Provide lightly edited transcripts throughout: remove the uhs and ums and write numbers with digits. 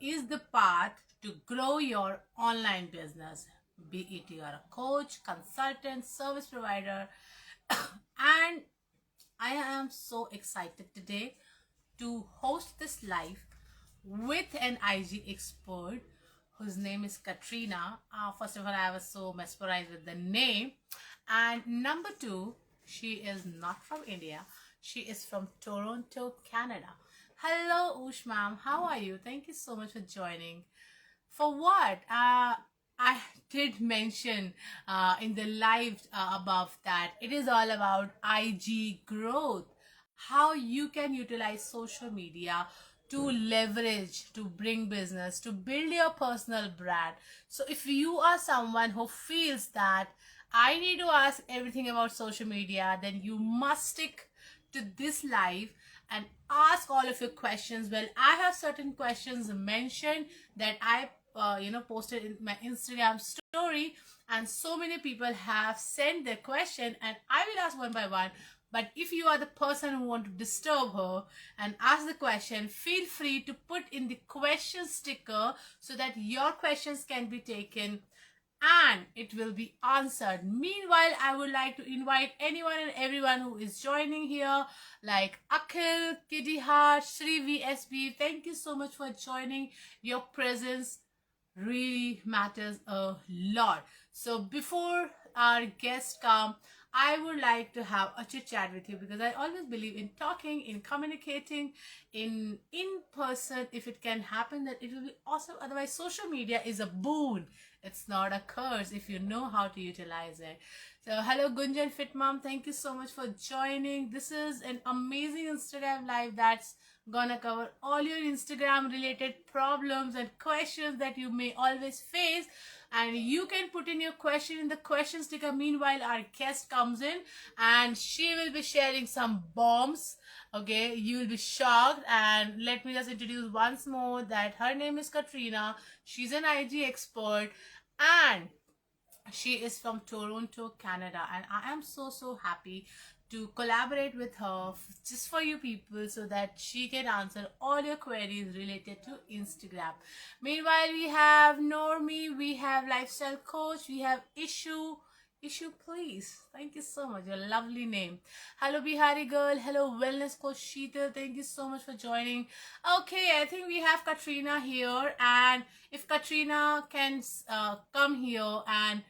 is the path to grow your online business, be it you are a coach, consultant, service provider, and I am so excited today to host this live with an IG expert whose name is Katrina. First of all, I was so mesmerized with the name. And number two, she is not from India. She is from Toronto, Canada. Hello, Ush ma'am. How are you? Thank you so much for joining. For what? I did mention in the live above that it is all about IG growth, how you can utilize social media to leverage, to bring business, to build your personal brand. So if you are someone who feels that I need to ask everything about social media, then you must stick to this live and ask all of your questions. Well, I have certain questions mentioned that I posted in my Instagram story, and so many people have sent their question, and I will ask one by one. But if you are the person who want to disturb her and ask the question, feel free to put in the question sticker so that your questions can be taken and it will be answered. Meanwhile, I would like to invite anyone and everyone who is joining here, like Akhil, Kitty Hart, Shri VSB. Thank you so much for joining. Your presence really matters a lot. So before our guests come, I would like to have a chit chat with you, because I always believe in talking, in communicating, in person. If it can happen, that it will be awesome. Otherwise, social media is a boon. It's not a curse if you know how to utilize it. So hello Gunjan Fit Mom, thank you so much for joining. This is an amazing Instagram live that's gonna cover all your Instagram related problems and questions that you may always face, and you can put in your question in the question sticker. Meanwhile, our guest comes in and she will be sharing some bombs. Okay, you will be shocked. And let me just introduce once more that her name is Katrina. She's an IG expert and she is from Toronto, Canada, and I am so happy to collaborate with her just for you people, so that she can answer all your queries related to Instagram. Meanwhile, we have Normie, we have lifestyle coach, we have Issue, please. Thank you so much. Your lovely name. Hello, Bihari girl. Hello, wellness coach Sheetal. Thank you so much for joining. Okay, I think we have Katrina here, and if Katrina can come here and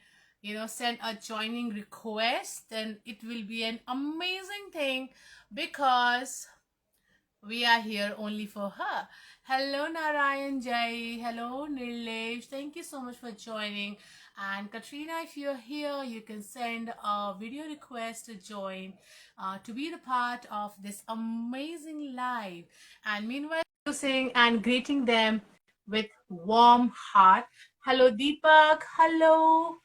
send a joining request, then it will be an amazing thing, because we are here only for her. Hello Narayan Jai. Hello Nilesh. Thank you so much for joining. And Katrina, if you're here, you can send a video request to join, to be the part of this amazing live. And meanwhile, introducing and greeting them with warm heart. Hello Deepak. Hello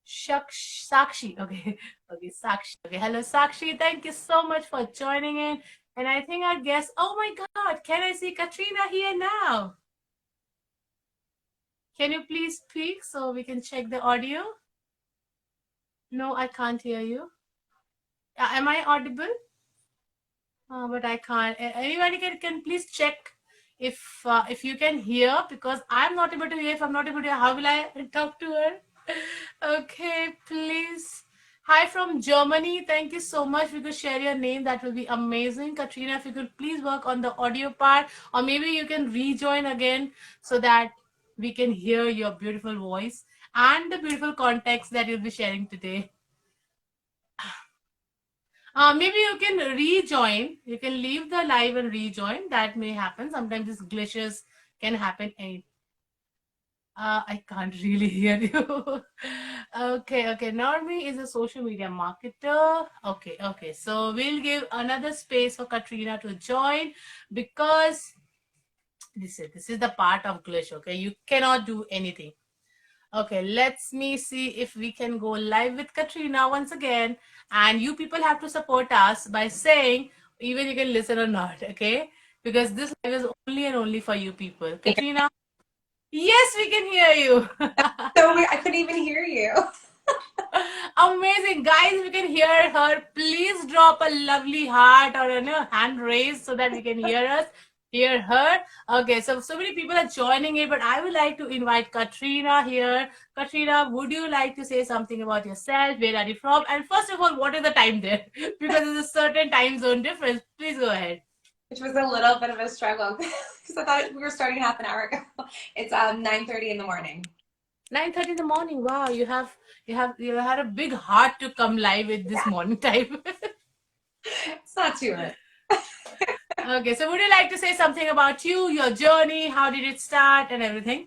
Sakshi. Okay. Okay, Sakshi. Okay. Hello Sakshi. Thank you so much for joining in. And I think our guest, oh my God, can I see Katrina here now? Can you please speak so we can check the audio? No, I can't hear you. Am I audible? But I can't. Anybody can please check if you can hear, because I'm not able to hear. If I'm not able to hear, how will I talk to her? Okay, please. Hi from Germany. Thank you so much. If you could share your name, that will be amazing. Katrina, if you could please work on the audio part, or maybe you can rejoin again so that we can hear your beautiful voice and the beautiful context that you'll be sharing today. Maybe you can rejoin. You can leave the live and rejoin. That may happen. Sometimes these glitches can happen. I can't really hear you. Okay. Normie is a social media marketer. Okay. So we'll give another space for Katrina to join, because this is the part of glitch. Okay, you cannot do anything. Okay, let's me see if we can go live with Katrina once again. And you people have to support us by saying even you can listen or not, okay? Because this live is only and only for you people. Katrina, yes, we can hear you. So I couldn't even hear you. Amazing, guys, we can hear her. Please drop a lovely heart or a hand raise so that we can hear us. Hear her. Okay, so many people are joining it, but I would like to invite Katrina here. Katrina, would you like to say something about yourself? Where are you from? And first of all, what is the time there? Because there's a certain time zone difference. Please go ahead. Which was a little bit of a struggle because I thought we were starting half an hour ago. It's 9:30 in the morning. 9:30 in the morning. Wow, you had a big heart to come live with this Yeah, morning time. it's not too early. Okay, so would you like to say something about you, your journey, how did it start, and everything?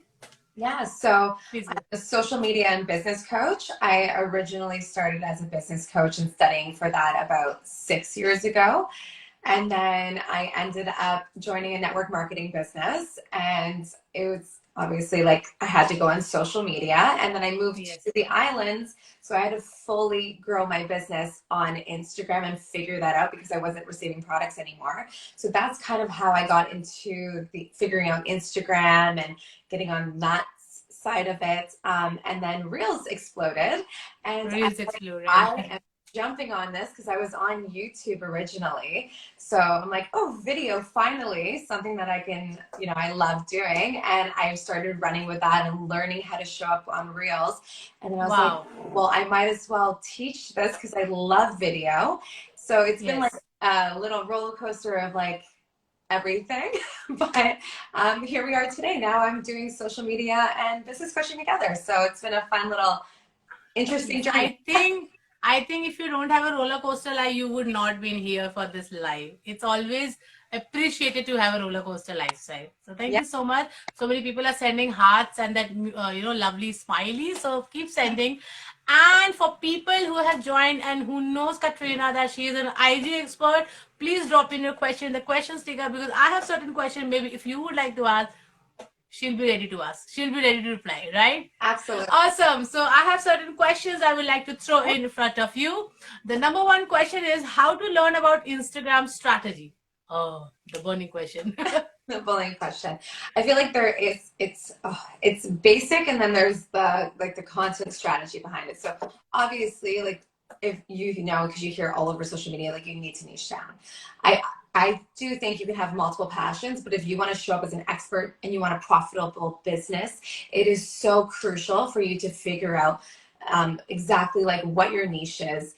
Yeah, so Please I'm go. a social media and business coach. I originally started as a business coach and studying for that about 6 years ago. And then I ended up joining a network marketing business. And it was obviously like I had to go on social media. And then I moved Yes. to the islands. So I had to fully grow my business on Instagram and figure that out because I wasn't receiving products anymore. So that's kind of how I got into the figuring out Instagram and getting on that side of it. And then Reels exploded. And Reels exploded. I am jumping on this because I was on YouTube originally. So I'm like, oh, video, finally, something that I can, I love doing. And I started running with that and learning how to show up on Reels. And then I was like, Wow. well, I might as well teach this because I love video. So it's been like Yes. a little roller coaster of like everything. But here we are today. Now I'm doing social media and business coaching together. So it's been a fun little interesting Yes. journey. I think if you don't have a roller coaster life, you would not be in here for this live. It's always appreciated to have a roller coaster lifestyle. So thank Yeah. you so much. So many people are sending hearts and that lovely smiley. So keep sending. And for people who have joined and who knows Katrina that she is an IG expert, please drop in your question, the question sticker, because I have certain questions. Maybe if you would like to ask, she'll be ready to ask. She'll be ready to reply, right? Absolutely. Awesome. So I have certain questions I would like to throw in front of you. The number one question is how to learn about Instagram strategy. Oh, the burning question. The bullying question. I feel like it's basic and then there's the content strategy behind it. So obviously like if you know because you hear all over social media like you need to niche down. I I do think you can have multiple passions, but if you want to show up as an expert and you want a profitable business, it is so crucial for you to figure out exactly like what your niche is,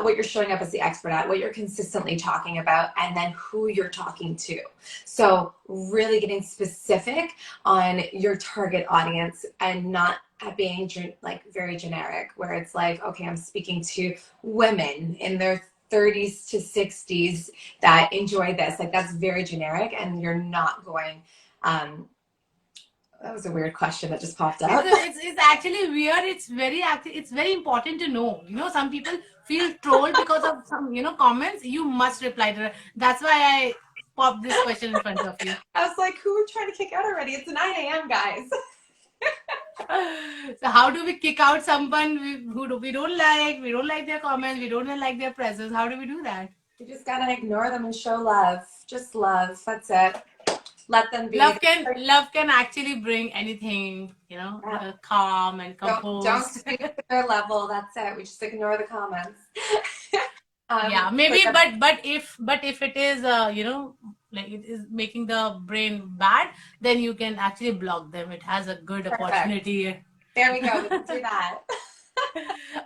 what you're showing up as the expert at, what you're consistently talking about, and then who you're talking to. So really getting specific on your target audience and not being like very generic, where it's like, okay, I'm speaking to women in their 30s to 60s that enjoy this. Like that's very generic, and you're not going. That was a weird question that just popped up. It's actually weird. It's very important to know. Some people feel trolled because of some comments. You must reply to that. That's why I popped this question in front of you. I was like, who are we trying to kick out already? It's 9 a.m., guys. So how do we kick out someone we don't like? We don't like their comments. We don't like their presence. How do we do that? You just gotta ignore them and show love. Just love. That's it. Let them be. Love can actually bring anything, Yeah. calm and Don't composed. speak to their level. That's it. We just ignore the comments. Yeah, maybe, but if it is like it is making the brain bad, then you can actually block them. It has a good Perfect. opportunity. There we go. We can do that.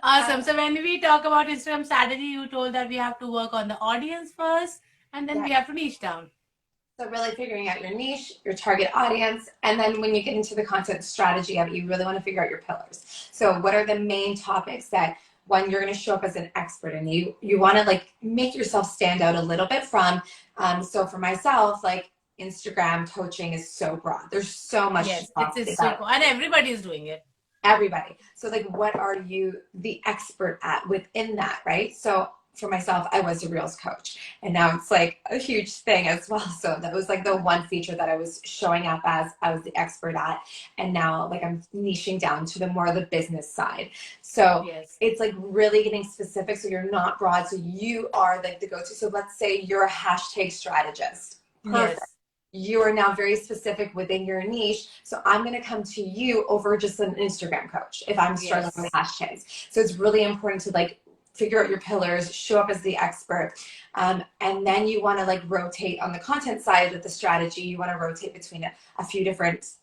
Awesome. So when we talk about Instagram strategy, you told that we have to work on the audience first, and then Yeah. we have to niche down. So really figuring out your niche, your target audience, and then when you get into the content strategy of it, you really want to figure out your pillars. So what are the main topics that when you're going to show up as an expert and you want to like make yourself stand out a little bit from. So for myself, like Instagram coaching is so broad. There's so much to Yes, talk it's so about. cool, and everybody is doing it. Everybody. So like what are you the expert at within that, right? So for myself, I was a Reels coach, and now it's like a huge thing as well. So that was like the one feature that I was showing up as I was the expert at, and now like I'm niching down to the more of the business side. So Yes, it's like really getting specific, so you're not broad, so you are like the go-to. So let's say you're a hashtag strategist. Perfect. yes, You are now very specific within your niche. So I'm going to come to you over just an Instagram coach if I'm struggling with yes. hashtags. So it's really important to like figure out your pillars, show up as the expert. And then you want to like rotate on the content side with the strategy. You want to rotate between a few different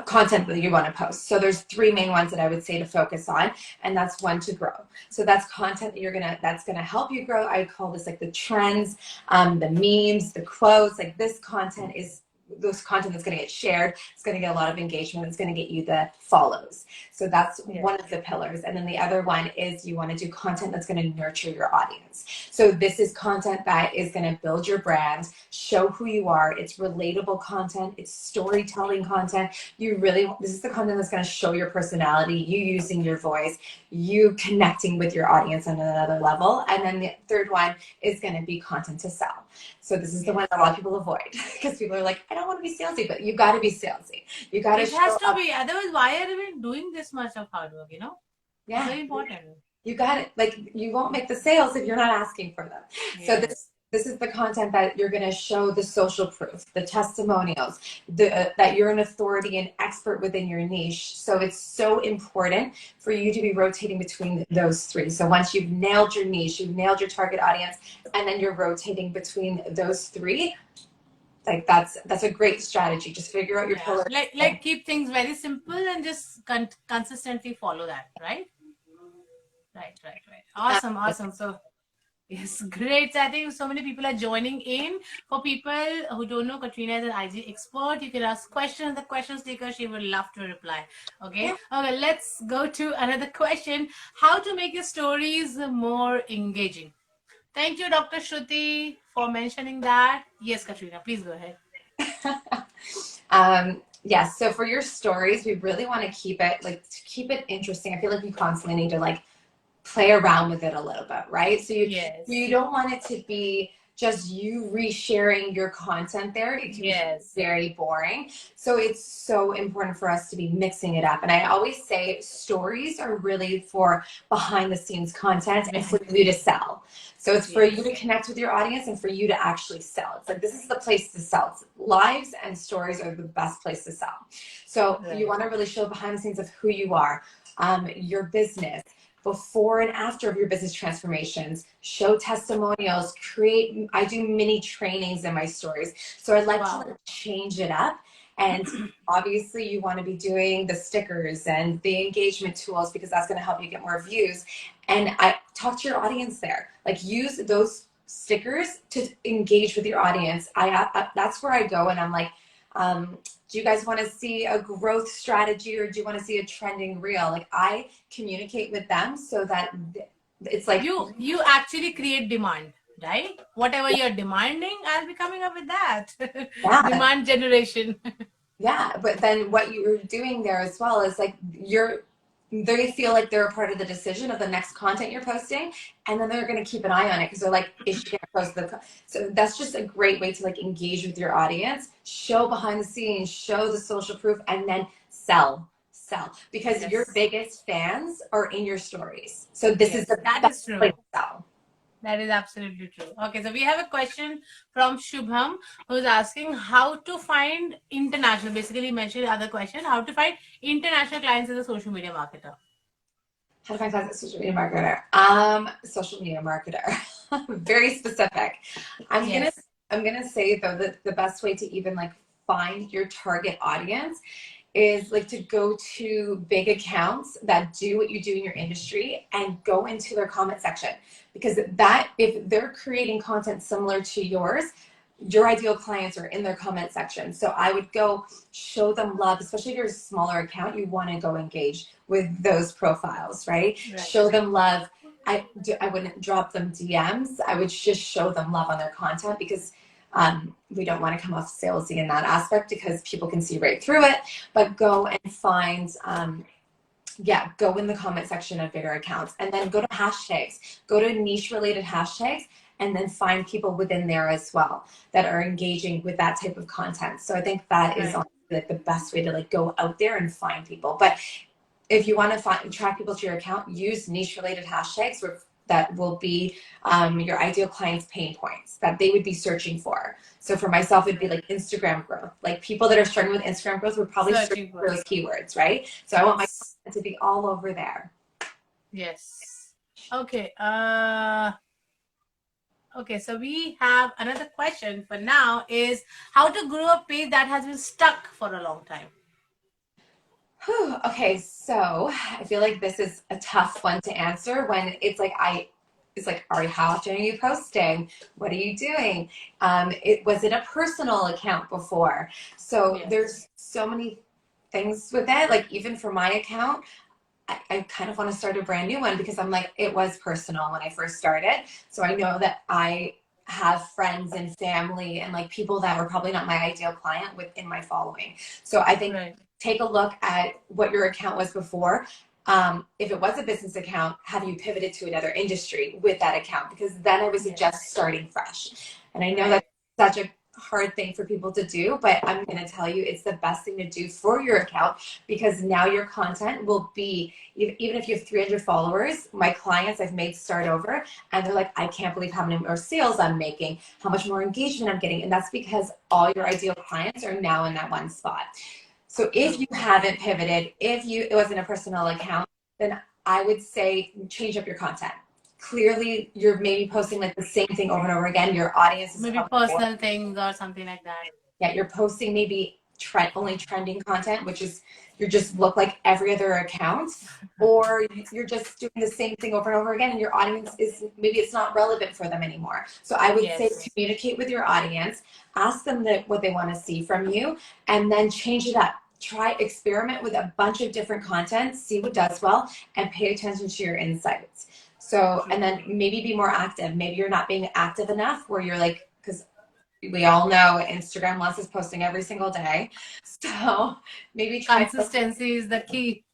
content that you want to post. So there's three main ones that I would say to focus on, and that's one, to grow. So that's content that that's gonna help you grow. I call this like the trends, the memes, the quotes. Like this content is those content that's going to get shared. It's going to get a lot of engagement. It's going to get you the follows. So that's one of the pillars. And then the other one is you want to do content that's going to nurture your audience. So this is content that is going to build your brand, show who you are. It's relatable content. It's storytelling content. This is the content that's going to show your personality, you using your voice, you connecting with your audience on another level. And then the third one is going to be content to sell. So this is the one that a lot of people avoid because people are like, I don't want to be salesy, but you got to be salesy. You got to. It has to be. Otherwise, why are we doing this much of hard work? Yeah. It's very important. You got it. Like you won't make the sales if you're not asking for them. So this is the content that you're going to show the social proof, the testimonials, that you're an authority and expert within your niche. So it's so important for you to be rotating between those three. So once you've nailed your niche, you've nailed your target audience, and then you're rotating between those three, like that's a great strategy. Just figure out your pillars. Like keep things very simple and just consistently follow that, right? Right. Awesome. So yes, great. I think so many people are joining in. For people who don't know, Katrina is an IG expert. You can ask questions. The questions taker, she would love to reply. Okay. Okay, let's go to another question. How to make your stories more engaging? Thank you, Dr. Shruti, for mentioning that. Yes, Katrina, please go ahead. Yes. So for your stories, we really want to keep it interesting. I feel like we constantly need to like play around with it a little bit, right? So you don't want it to be just you resharing your content there. It can be very boring. So it's so important for us to be mixing it up. And I always say stories are really for behind the scenes content and for you to sell. So it's for you to connect with your audience and for you to actually sell. It's like, this is the place to sell. Lives and stories are the best place to sell. So you want to really show behind the scenes of who you are, your business, before and after of your business transformations, show testimonials, I do mini trainings in my stories. So I'd like to change it up. And obviously you want to be doing the stickers and the engagement tools because that's going to help you get more views. And I talk to your audience there, like use those stickers to engage with your audience. That's where I go and I'm like, do you guys want to see a growth strategy or do you want to see a trending reel? Like I communicate with them so that it's like you actually create demand, right? Whatever you're demanding, I'll be coming up with that. Demand generation. But then what you're doing there as well is like they feel like they're a part of the decision of the next content you're posting, and then they're going to keep an eye on it because they're like, is she going to post so that's just a great way to like engage with your audience, show behind the scenes, show the social proof, and then sell because your biggest fans are in your stories. So this is the best way to sell. That is absolutely true. Okay, so we have a question from Shubham who's asking how to find international, basically mentioned other question, how to find international clients as a social media marketer. How to find clients as a social media marketer? Social media marketer. Very specific. I'm gonna say though that the best way to even like find your target audience is like to go to big accounts that do what you do in your industry and go into their comment section, because if they're creating content similar to yours, your ideal clients are in their comment section. So I would go show them love, especially if you're a smaller account, you want to go engage with those profiles, right? Show them love. I wouldn't drop them DMs. I would just show them love on their content because we don't want to come off salesy in that aspect because people can see right through it, but go and find, go in the comment section of bigger accounts and then go to hashtags, go to niche related hashtags, and then find people within there as well that are engaging with that type of content. So I think that is like the best way to like go out there and find people. But if you want to track people to your account, use niche related hashtags that will be your ideal clients' pain points that they would be searching for. So for myself, it'd be like Instagram growth. Like people that are struggling with Instagram growth would probably search for those keywords, right? So I want my content to be all over there. Yes. Okay. Okay. So we have another question for now is how to grow a page that has been stuck for a long time. Whew, okay, so I feel like this is a tough one to answer when it's like, Ari, how often are you posting? What are you doing? It was it a personal account before? So Yes. there's so many things with it. Like even for my account, I kind of want to start a brand new one because I'm like, it was personal when I first started. So I know that I have friends and family and like people that were probably not my ideal client within my following. So I think Right. take a look at what your account was before. If it was a business account, have you pivoted to another industry with that account? Because then I would Yes. suggest starting fresh. And I know Right. that's such a hard thing for people to do, but I'm going to tell you it's the best thing to do for your account because now your content will be, even if you have 300 followers, my clients I've made start over and they're like, I can't believe how many more sales I'm making, how much more engagement I'm getting. And that's because all your ideal clients are now in that one spot. So if True. you haven't pivoted, if you it wasn't a personal account, then I would say change up your content. Clearly, you're maybe posting like the same thing over and over again. Your audience is Maybe probably bored. personal things or something like that. Yeah, you're posting maybe only trending content, which is you just look like every other account, or you're just doing the same thing over and over again, and your audience is maybe it's not relevant for them anymore. So I would say Yes. communicate with your audience, ask them what they want to see from you, and then change it up. Try experiment with a bunch of different content, see what does well, and pay attention to your insights. So, and True. then maybe be more active. Maybe you're not being active enough where you're like, because we all know Instagram wants us posting every single day. So maybe try Consistency is the key.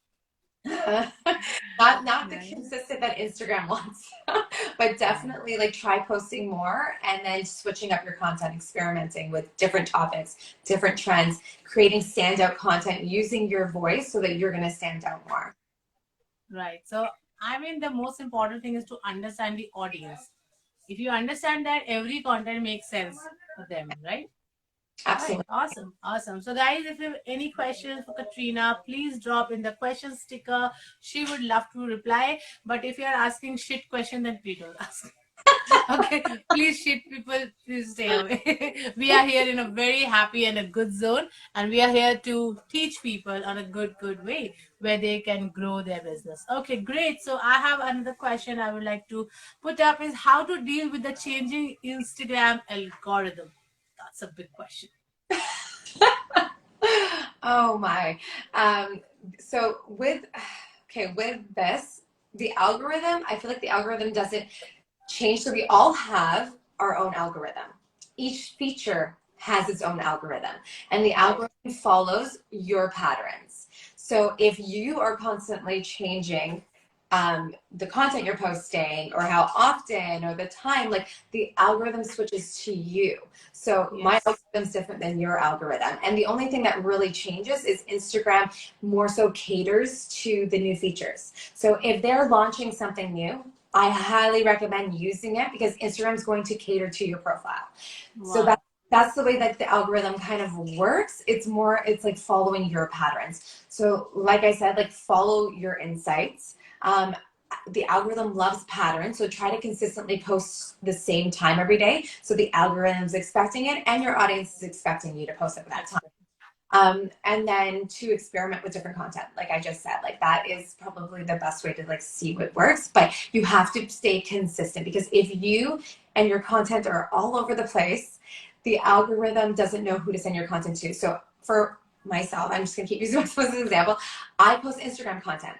not the Right. consistent that Instagram wants, but Right. definitely like try posting more and then switching up your content, experimenting with different topics, different trends, creating standout content using your voice so that you're going to stand out more. Right. So, I mean, the most important thing is to understand the audience. If you understand that, every content makes sense for them, right? Right. Absolutely. Awesome. Awesome. So, guys, if you have any questions for Katrina, please drop in the question sticker. She would love to reply. But if you are asking shit question, then please don't ask. Okay, please shit people, please stay away. We are here in a very happy and a good zone, and we are here to teach people on a good way where they can grow their business. Okay, great. So I have another question I would like to put up is how to deal with the changing Instagram algorithm. That's a big question. Oh my. So with okay, with this, the algorithm, I feel like the algorithm doesn't change. So we all have our own algorithm. Each feature has its own algorithm, and the Right. algorithm follows your patterns. So if you are constantly changing the content you're posting or how often or the time, like the algorithm switches to you. So my Yes. algorithm's different than your algorithm. And the only thing that really changes is Instagram more so caters to the new features. So if they're launching something new, I highly recommend using it because Instagram's going to cater to your profile. So Wow. that's the way that the algorithm kind of works. It's like following your patterns. So like I said, like follow your insights. Um, the algorithm loves patterns, so try to consistently post the same time every day. So the algorithm's expecting it, and your audience is expecting you to post at that time. Expect. And then to experiment with different content, like I just said, like that is probably the best way to like see what works. But you have to stay consistent because if you and your content are all over the place, the algorithm doesn't know who to send your content to. So for myself, I'm just gonna keep using myself as an example. I post Instagram content.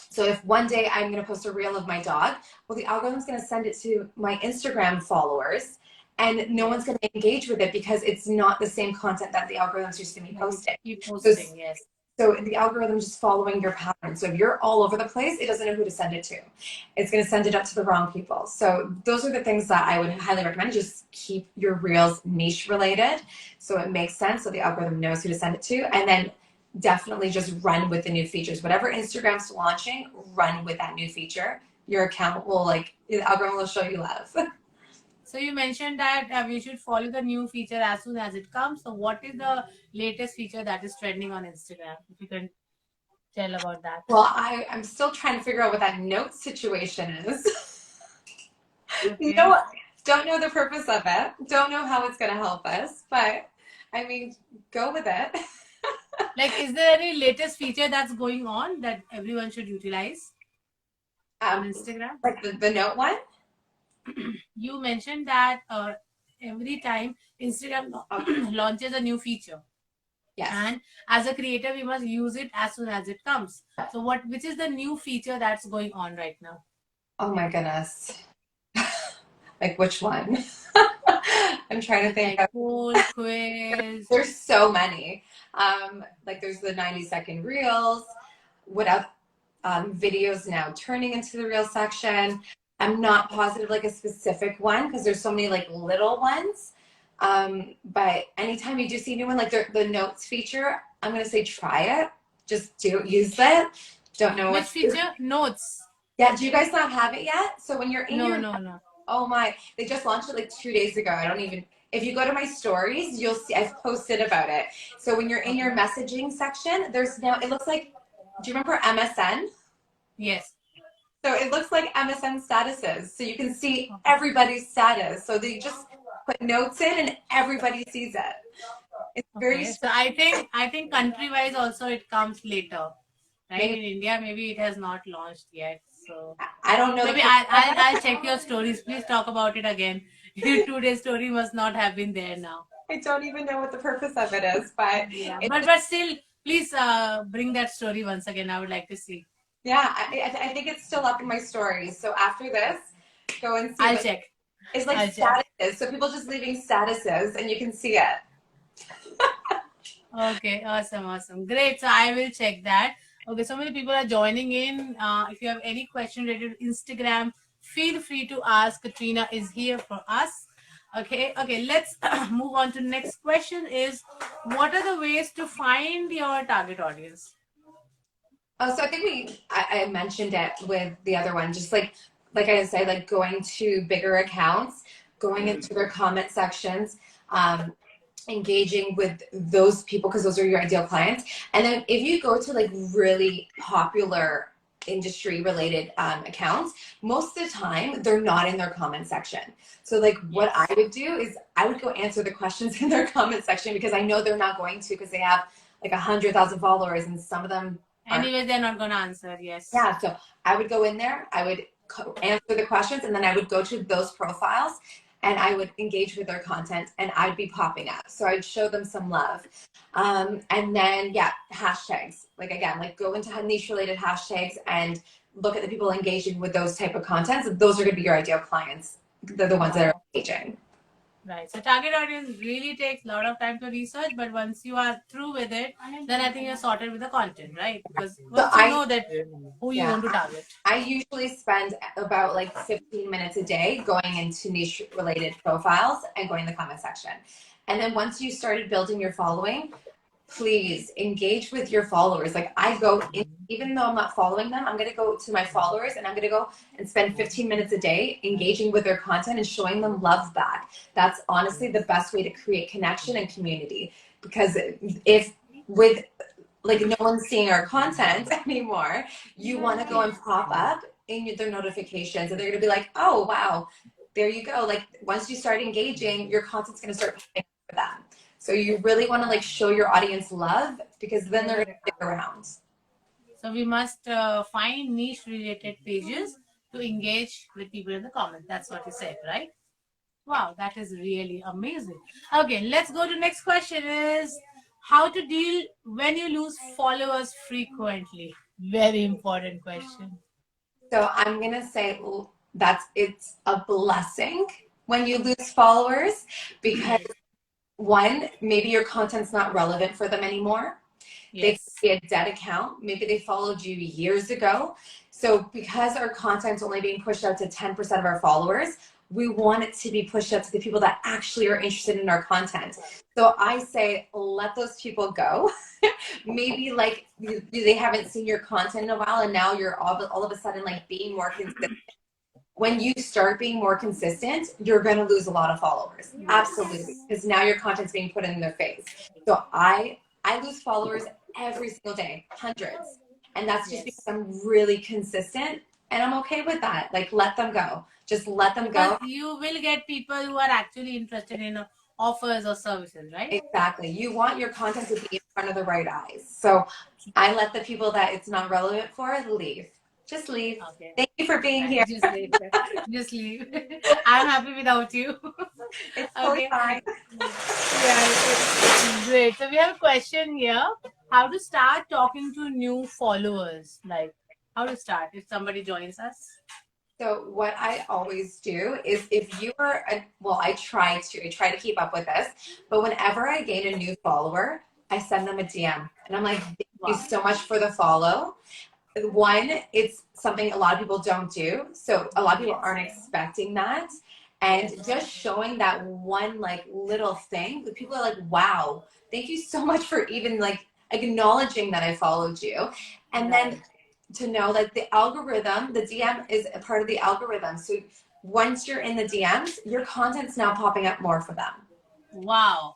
So if one day I'm going to post a reel of my dog, well, the algorithm's going to send it to my Instagram followers, and no one's Yes. going to engage with it because it's not the same content that the algorithm's used to me Maybe posting. keep So, posting. Yes. so the algorithm's just following your pattern. So if you're all over the place, it doesn't know who to send it to. It's going to send it up to the wrong people. So those are the things that I would highly recommend. Just keep your reels niche related, so it makes sense. So the algorithm knows who to send it to, and then definitely just run with the new features. Whatever Instagram's launching, run with that new feature. Your account will like the algorithm will show you love. So you mentioned that we should follow the new feature as soon as it comes. So what is the latest feature that is trending on Instagram? If you can tell about that. Well, I'm still trying to figure out what that note situation is. Okay. No, don't know the purpose of it. Don't know how it's going to help us, but I mean, go with it. Like, is there any latest feature that's going on that everyone should utilize on Um, Instagram? like the note one? You mentioned that every time Instagram launches a new feature, Yes. and as a creator, we must use it as soon as it comes. So, which is the new feature that's going on right now? Oh my goodness. Like which one? I'm trying Is to it think like of. poll, quiz? There's so many. Like there's the 90-second reels. What else? Videos now turning into the reel section. I'm not positive like a specific one because there's so many like little ones. But anytime you do see a new one, like the notes feature, I'm gonna say try it. Just use it. Don't know Which what. feature? Notes. Yeah, do you guys not have it yet? So when you're in No, your, no, no. oh my, they just launched it like 2 days ago. I don't even, if you go to my stories, you'll see I've posted about it. So when you're in Okay. your messaging section, there's now, it looks like, do you remember MSN? Yes. So it looks like MSN statuses. So you can see everybody's status. So they just put notes in and everybody sees it. It's very Okay. So I think country wise also it comes later, right? maybe In India, maybe it has not launched yet. So I don't know the maybe purpose of I'll it. check your stories. Please talk about it again. Your 2 day story must not have been there now. I don't even know what the purpose of it is, but Yeah, it's but still, please bring that story once again. I would like to see. yeah, I think it's still up in my stories. So after this, go and see I'll what check. it's like I'll check. statuses. So people just leaving statuses and you can see it. Okay, awesome, awesome. Great. So I will check that. Okay, so many people are joining in. If you have any question related to Instagram, feel free to ask. Katrina is here for us. Okay, let's move on to next question is what are the ways to find your target audience? Oh, so I think I mentioned it with the other one, just like I said, like going to bigger accounts, going into their comment sections, um, engaging with those people because those are your ideal clients. And then if you go to like really popular industry related accounts, most of the time they're not in their comment section. So like what I Yes. would do is I would go answer the questions in their comment section because I know they're not going to because they have like 100,000 followers and some of them aren't. Anyways, they're not gonna answer. Yes. Yeah, so I would go in there, I would answer the questions, and then I would go to those profiles and I would engage with their content and I'd be popping up. So I'd show them some love. And then, yeah, hashtags. Like, again, like go into niche related hashtags and look at the people engaging with those type of contents. Those are going to be your ideal clients. They're the ones that are Wow. engaging. Right. So target audience really takes a lot of time to research, but once you are through with it, then I think you're sorted with the content, right? Because So once you know that who you yeah, want to target. I usually spend about like 15 minutes a day going into niche related profiles and going in the comment section. And then once you started building your following, please engage with your followers. Like I go in, even though I'm not following them, I'm going to go to my followers and I'm going to go and spend 15 minutes a day engaging with their content and showing them love back. That's honestly the best way to create connection and community. Because if with like no one's seeing our content anymore, you want to go and pop up in their notifications and they're going to be like, oh, wow, there you go. Like once you start engaging, your content's going to start popping up for them. So you really want to like show your audience love because then they're going to stick around. So we must find niche related pages to engage with people in the comments. That's what you said, right? Wow, that is really amazing. Okay, let's go to next question is how to deal when you lose followers frequently. Very important question. So I'm going to say it's a blessing when you lose followers because one, maybe your content's not relevant for them anymore. They could Yes. be a dead account. Maybe they followed you years ago. So because our content's only being pushed out to 10% of our followers, we want it to be pushed out to the people that actually are interested in our content. So I say, let those people go. Maybe like they haven't seen your content in a while and now you're all of a sudden like being more consistent. When you start being more consistent, you're going to lose a lot of followers. Absolutely. Because now your content's being put in their face. So I lose followers every single day, hundreds. And that's just because Yes. I'm really consistent, and I'm okay with that. Like, let them go. Just let them Because go. you will get people who are actually interested in offers or services, right? Exactly. You want your content to be in front of the right eyes. So I let the people that it's not relevant for leave. Just leave. Okay. Thank you for being Right. here. Just leave. Just leave. I'm happy without you. It's totally Okay. fine. Yeah, great. So we have a question here. How to start talking to new followers? Like, how to start if somebody joins us? So what I always do is if you are, well, I try to keep up with this, but whenever I gain a new follower, I send them a DM and I'm like, thank you Wow. so much for the follow. One, it's something a lot of people don't do. So a lot of people Yes. aren't expecting that. And Yes. just showing that one like little thing, the people are like, wow, thank you so much for even like acknowledging that I followed you. And then Right. to know that the algorithm, the DM is a part of the algorithm. So once you're in the DMs, your content's now popping up more for them. Wow.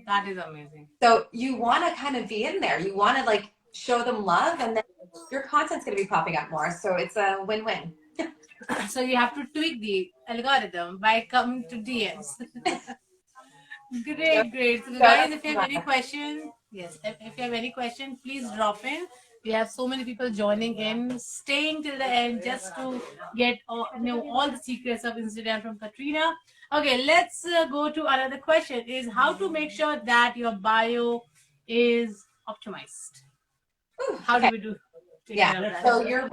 That is amazing. So you want to kind of be in there. You want to like show them love, and then your content's going to be popping up more. So it's a win-win. So you have to tweak the algorithm by coming to DMs. So Great, great. So show guys, them if you some have any love. question, yes, if you have any question, please drop in. We have so many people joining in, staying till the end just to get all the secrets of Instagram from Katrina. Okay, let's go to another question. Is how to make sure that your bio is optimized? Ooh, How do okay. we do take Yeah. care of So that? your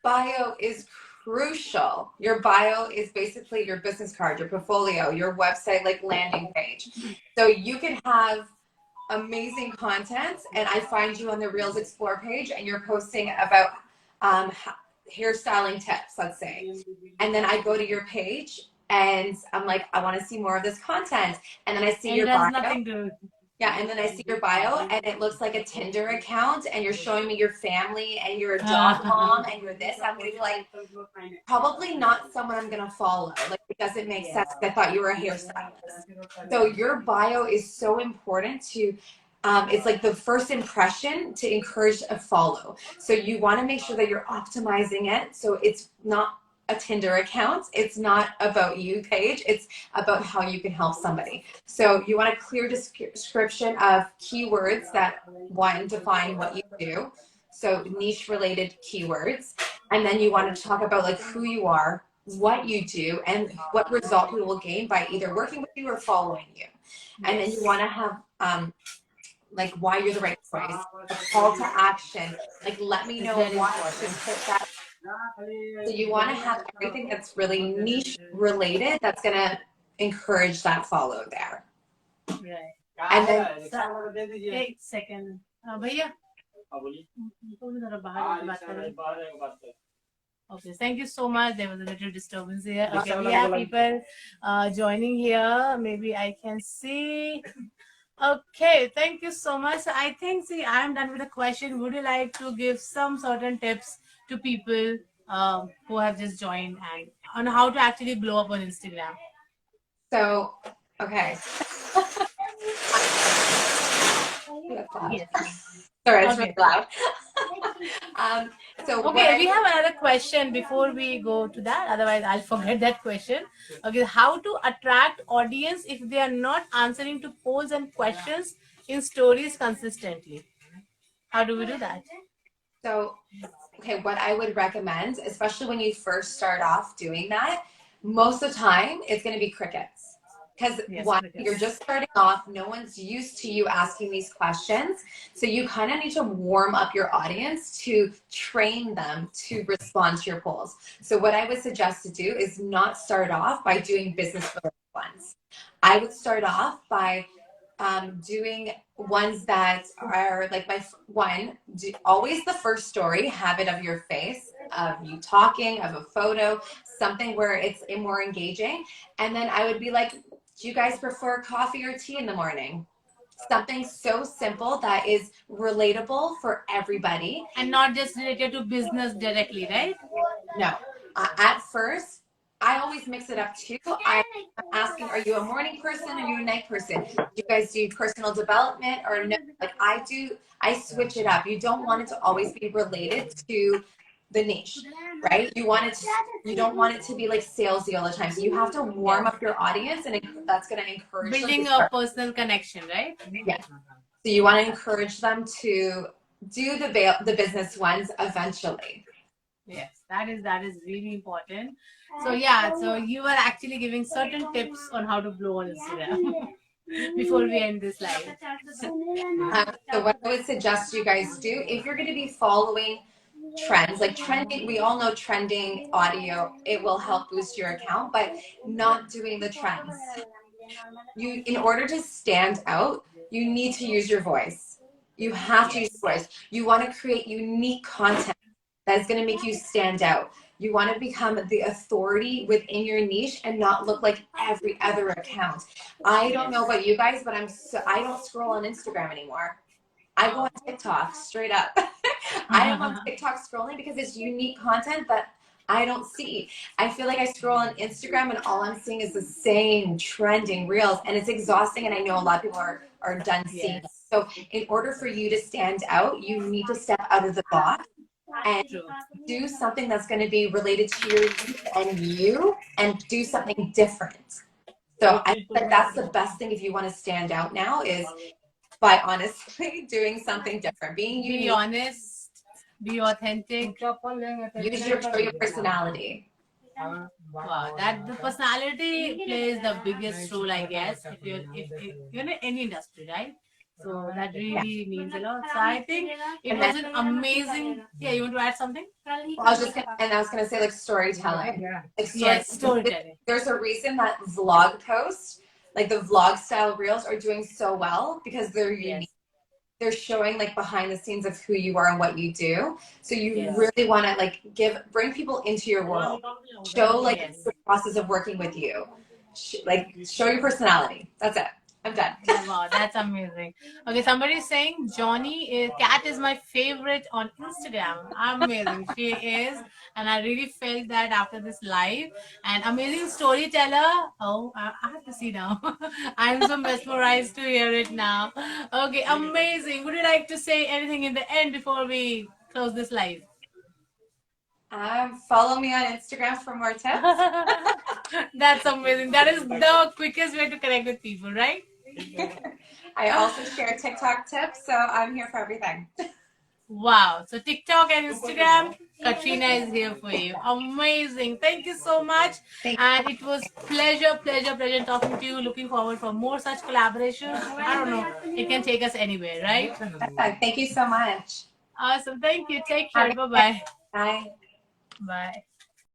bio is crucial. Your bio is basically your business card, your portfolio, your website, like landing page. So you can have amazing content, and I find you on the Reels Explore page and you're posting about um, hairstyling tips, let's say. And then I go to your page and I'm like, I want to see more of this content. And then I see And it your has bio. nothing to. Yeah, and then I see your bio and it looks like a Tinder account and you're showing me your family and you're a dog mom and you're this. I'm gonna be like, probably not someone I'm gonna follow. Like it doesn't make Yes. sense. I thought you were a hairstylist. So your bio is so important to it's like the first impression to encourage a follow. So you want to make sure that you're optimizing it so it's not a Tinder account. It's not about you page. It's about how you can help somebody. So you want a clear description of keywords that one define what you do. So niche related keywords. And then you want to talk about like who you are, what you do, and what result you will gain by either working with you or following you. And then you Yes. want to have like why you're the right choice, a call to action, like let me It's know very why I should important. hit that. So you want to have everything that's really niche related that's going to encourage that follow there. Right. And then एक second भैया थोड़ी जरा बाहर जाके बात करें. Okay, thank you so much. There was a little disturbance here. Okay, we have people joining here. Maybe I can see. Okay, thank you so much. So I think, see, I'm done with the question. Would you like to give some certain tips to people who have just joined and on how to actually blow up on Instagram? so okay. Yes. Sorry, it's really Okay. loud. So what Okay, I we have another question before we go to that. Otherwise, I'll forget that question. Okay, how to attract audience if they are not answering to polls and questions in stories consistently? How do we do that? so okay, what I would recommend, especially when you first start off doing that, most of the time it's going to be crickets. Because Yes, one, you're crickets. just starting off, no one's used to you asking these questions. So you kind of need to warm up your audience to train them to respond to your polls. So what I would suggest to do is not start off by doing business related ones. I would start off by doing ones that are like my one, always the first story, have it of your face, of you talking, of a photo, something where it's more engaging. And then I would be like, do you guys prefer coffee or tea in the morning? Something so simple that is relatable for everybody. And not just related to business directly, right? No, at first, I always mix it up too. I'm asking, are you a morning person or are you a night person? Do you guys do personal development or no? Like I switch it up. You don't want it to always be related to the niche, right? You don't want it to be like salesy all the time. So you have to warm Yes. up your audience, and that's going to encourage them to Building a start. personal connection, right? Yeah. So you want to encourage them to do the business ones eventually. Yes, that is really important. So yeah, so you were actually giving certain tips on how to blow on Instagram before we end this live. So what I would suggest you guys do, if you're going to be following trends, like trending, we all know trending audio, it will help boost your account, but not doing the trends. In order to stand out, you need to use your voice. You have to use your voice. You want to create unique content that is going to make you stand out. You want to become the authority within your niche and not look like every other account. I don't know about you guys, but I don't scroll on Instagram anymore. I go on TikTok straight up. I am on TikTok scrolling because it's unique content that I don't see. I feel like I scroll on Instagram and all I'm seeing is the same trending reels, and it's exhausting. And I know a lot of people are done seeing it. So in order for you to stand out, you need to step out of the box and do something that's going to be related to your youth and you, and do something different. So I think that that's the best thing if you want to stand out now, is by honestly doing something different, being unique. Be honest, be authentic. Show your personality. Wow, that the personality plays the biggest role, I guess, if you're in any industry, right? So that really means a lot. So I think it was an amazing. Yeah, you want to add something? Well, I was gonna say like storytelling. Like Yes, storytelling. There's a reason that vlog posts, like the vlog style reels, are doing so well because they're unique. They're showing like behind the scenes of who you are and what you do. So you really want to like bring people into your world. Show like the process of working with you. Show your personality. That's it. I'm done. Wow, that's amazing. Okay, somebody is saying Cat is my favorite on Instagram. Amazing, she is, and I really felt that after this live. And amazing storyteller. Oh, I have to see now. I'm so mesmerized to hear it now. Okay, amazing. Would you like to say anything in the end before we close this live? Follow me on Instagram for more tips. That's amazing. That is the quickest way to connect with people, right? I also share TikTok tips, so I'm here for everything. Wow. So TikTok and Instagram, Katrina is here for you. Amazing. Thank you so much. And it was pleasure talking to you. Looking forward for more such collaborations. I don't know. It can take us anywhere, right? Thank you so much. Awesome. Thank you. Take care. Bye-bye. Bye. Bye.